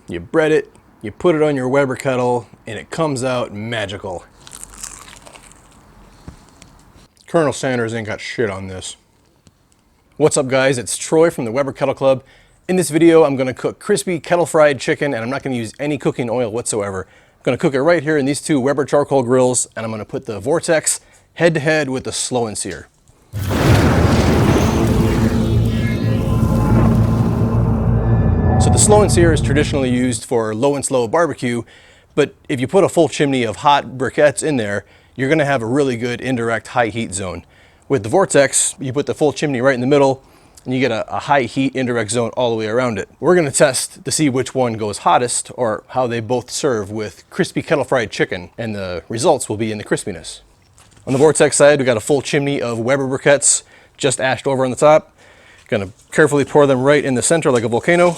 you bread it, you put it on your Weber kettle, and it comes out magical. Colonel Sanders ain't got shit on this. What's up guys, it's Troy from the Weber Kettle Club. In this video, I'm gonna cook crispy kettle fried chicken, and I'm not gonna use any cooking oil whatsoever. I'm gonna cook it right here in these two Weber charcoal grills, and I'm gonna put the Vortex head to head with the Slow N Sear. So the Slow N Sear is traditionally used for low and slow barbecue, but if you put a full chimney of hot briquettes in there, you're gonna have a really good indirect high heat zone. With the Vortex, you put the full chimney right in the middle, and you get a high heat indirect zone all the way around it. We're gonna test to see which one goes hottest, or how they both serve with crispy kettle fried chicken, and the results will be in the crispiness. On the Vortex side, we got a full chimney of Weber briquettes, just ashed over on the top. Gonna carefully pour them right in the center like a volcano.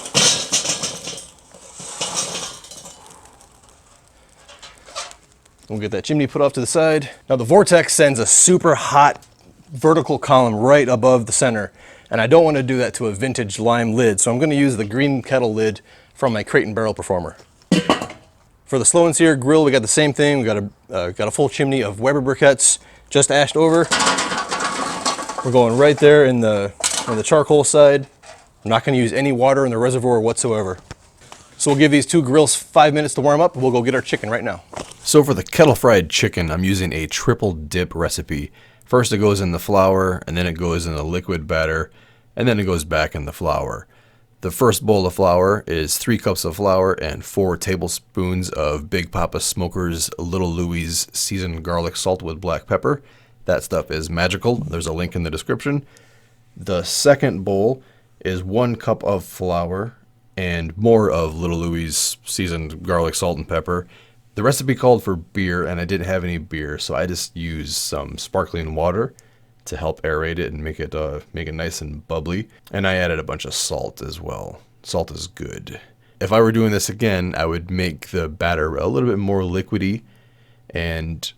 We'll get that chimney put off to the side. Now the Vortex sends a super hot vertical column right above the center, and I don't want to do that to a vintage lime lid, so I'm going to use the green kettle lid from my Crate and Barrel Performer. For the Slow N Sear grill, we got the same thing. We got a full chimney of Weber briquettes, just ashed over. We're going right there in the charcoal side. I'm not going to use any water in the reservoir whatsoever. So we'll give these two grills 5 minutes to warm up, and we'll go get our chicken right now. So for the kettle fried chicken, I'm using a triple dip recipe. First it goes in the flour, and then it goes in the liquid batter, and then it goes back in the flour. The first bowl of flour is 3 cups of flour and 4 tablespoons of Big Papa Smoker's Little Louies seasoned garlic salt with black pepper. That stuff is magical. There's a link in the description. The second bowl is 1 cup of flour and more of Little Louies seasoned garlic salt and pepper. The recipe called for beer, and I didn't have any beer, so I just used some sparkling water to help aerate it and make it nice and bubbly. And I added a bunch of salt as well. Salt is good. If I were doing this again, I would make the batter a little bit more liquidy, and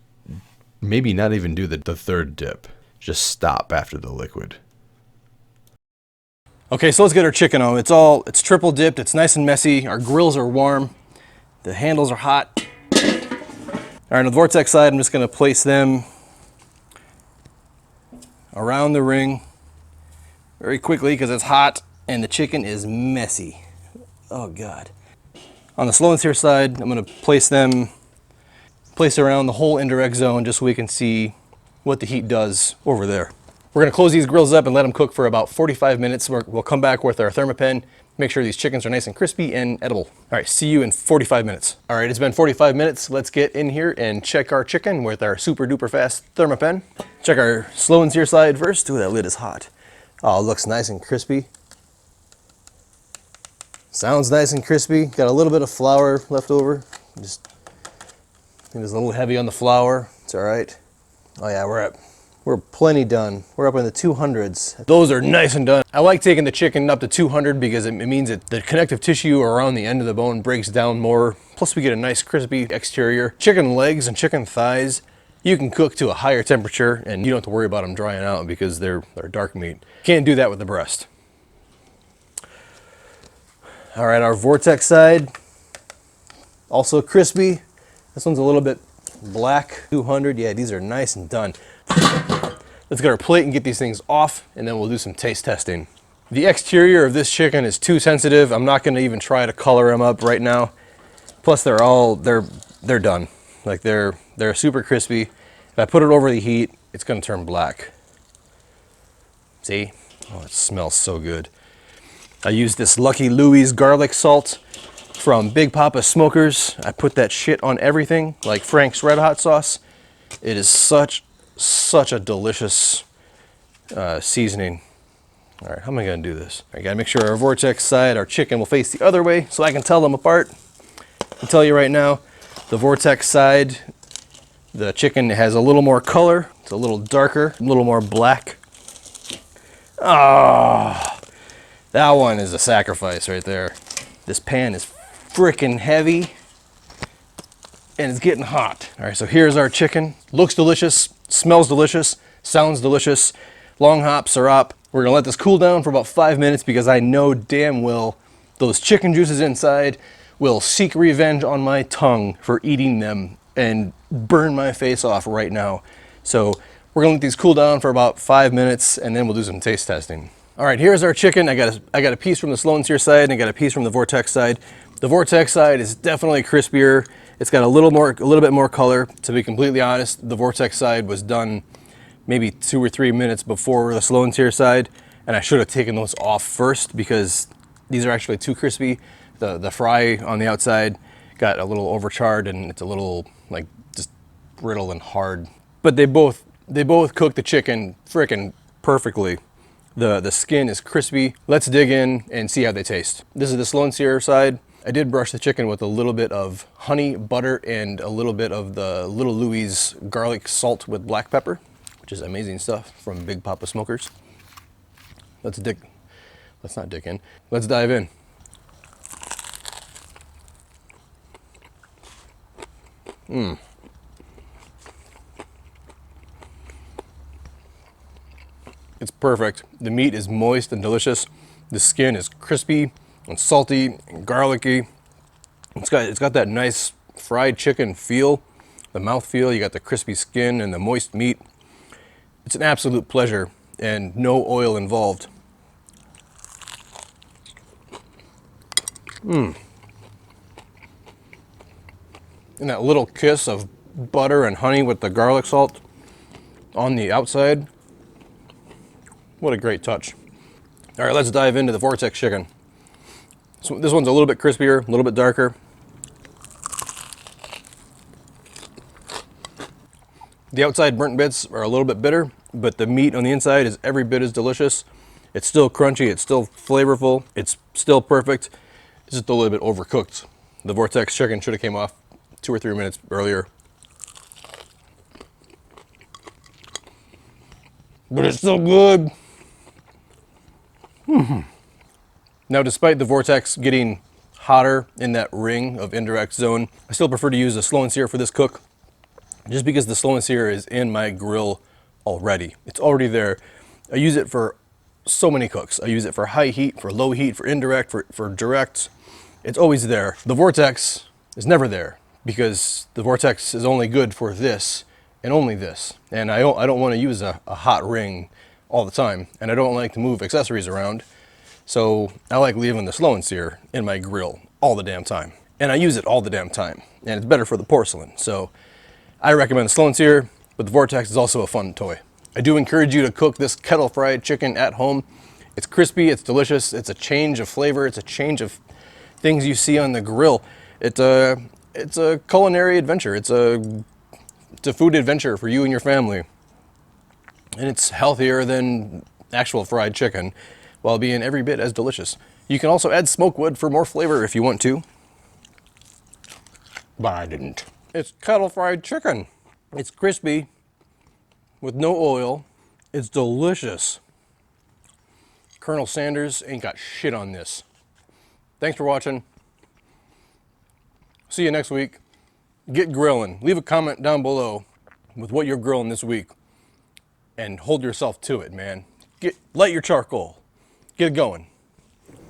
maybe not even do the third dip. Just stop after the liquid. Okay, so let's get our chicken on. It's triple dipped, it's nice and messy. Our grills are warm, the handles are hot. All right, on the Vortex side, I'm just gonna place them around the ring very quickly because it's hot and the chicken is messy. Oh God. On the Slow N Sear side, I'm gonna place around the whole indirect zone just so we can see what the heat does over there. We're gonna close these grills up and let them cook for about 45 minutes. We'll come back with our Thermapen, make sure these chickens are nice and crispy and edible. All right, see you in 45 minutes. All right, it's been 45 minutes. Let's get in here and check our chicken with our super duper fast Thermapen. Check our Slow N Sear side first. Ooh, that lid is hot. Oh, it looks nice and crispy. Sounds nice and crispy. Got a little bit of flour left over. I think it's a little heavy on the flour. It's all right. Oh yeah, we're plenty done. We're up in the 200s. Those are nice and done. I like taking the chicken up to 200 because it means that the connective tissue around the end of the bone breaks down more. Plus we get a nice crispy exterior. Chicken legs and chicken thighs, you can cook to a higher temperature and you don't have to worry about them drying out because they're dark meat. Can't do that with the breast. All right, our Vortex side, also crispy. This one's a little bit black. 200, yeah, these are nice and done. Let's get our plate and get these things off, and then we'll do some taste testing. The exterior of this chicken is too sensitive. I'm not going to even try to color them up right now. Plus they're done. Like they're super crispy. If I put it over the heat, it's going to turn black. See? Oh, it smells so good. I used this Little Louies Garlic Salt from Big Papa Smokers. I put that shit on everything, like Frank's Red Hot sauce. It is such a delicious seasoning. All right, how am I gonna do this? I gotta make sure our Vortex side, our chicken will face the other way so I can tell them apart. I'll tell you right now, the Vortex side, the chicken has a little more color. It's a little darker, a little more black. Ah, that one is a sacrifice right there. This pan is freaking heavy and it's getting hot. All right, so here's our chicken. Looks delicious, smells delicious, sounds delicious. Long hop, syrup. We're gonna let this cool down for about 5 minutes because I know damn well those chicken juices inside will seek revenge on my tongue for eating them and burn my face off right now. So we're gonna let these cool down for about 5 minutes and then we'll do some taste testing. All right, here's our chicken. I got a piece from the Slow N Sear side and I got a piece from the Vortex side. The Vortex side is definitely crispier. It's got a little bit more color. To be completely honest, the Vortex side was done maybe 2 or 3 minutes before the Slow N Sear side, and I should have taken those off first because these are actually too crispy. The fry on the outside got a little overcharred and it's a little like just brittle and hard. But they both cook the chicken frickin' perfectly. The skin is crispy. Let's dig in and see how they taste. This is the Slow N Sear side. I did brush the chicken with a little bit of honey, butter, and a little bit of the Little Louies Garlic Salt with black pepper, which is amazing stuff from Big Papa Smokers. Let's dive in. It's perfect. The meat is moist and delicious. The skin is crispy and salty and garlicky. It's got that nice fried chicken feel, the mouth feel. You got the crispy skin and the moist meat. It's an absolute pleasure and no oil involved. And that little kiss of butter and honey with the garlic salt on the outside. What a great touch. All right, let's dive into the Vortex chicken. So this one's a little bit crispier, a little bit darker. The outside burnt bits are a little bit bitter, but the meat on the inside is every bit as delicious. It's still crunchy, it's still flavorful, it's still perfect. It's just a little bit overcooked. The Vortex chicken should have came off 2 or 3 minutes earlier. But it's still good. Now, despite the Vortex getting hotter in that ring of indirect zone, I still prefer to use the Slow N Sear for this cook, just because the Slow N Sear is in my grill already. It's already there. I use it for so many cooks. I use it for high heat, for low heat, for indirect, for direct. It's always there. The Vortex is never there because the Vortex is only good for this and only this. And I don't want to use a hot ring all the time, and I don't like to move accessories around. So I like leaving the Slow N Sear in my grill all the damn time. And I use it all the damn time. And it's better for the porcelain. So I recommend the Slow N Sear, but the Vortex is also a fun toy. I do encourage you to cook this kettle fried chicken at home. It's crispy, it's delicious, it's a change of flavor, it's a change of things you see on the grill. It's a culinary adventure. It's a food adventure for you and your family. And it's healthier than actual fried chicken while being every bit as delicious. You can also add smoke wood for more flavor if you want to. But I didn't. It's kettle fried chicken. It's crispy with no oil. It's delicious. Colonel Sanders ain't got shit on this. Thanks for watching. See you next week. Get grilling. Leave a comment down below with what you're grilling this week. And hold yourself to it, man. Light your charcoal. Get it going.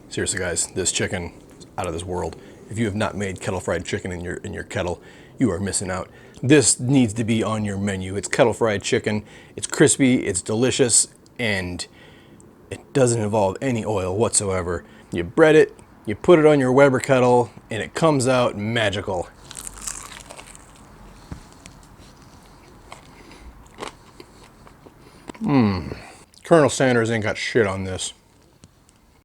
Seriously, guys, this chicken is out of this world. If you have not made kettle fried chicken in your kettle, you are missing out. This needs to be on your menu. It's kettle fried chicken. It's crispy, it's delicious, and it doesn't involve any oil whatsoever. You bread it, you put it on your Weber kettle, and it comes out magical. Colonel Sanders ain't got shit on this.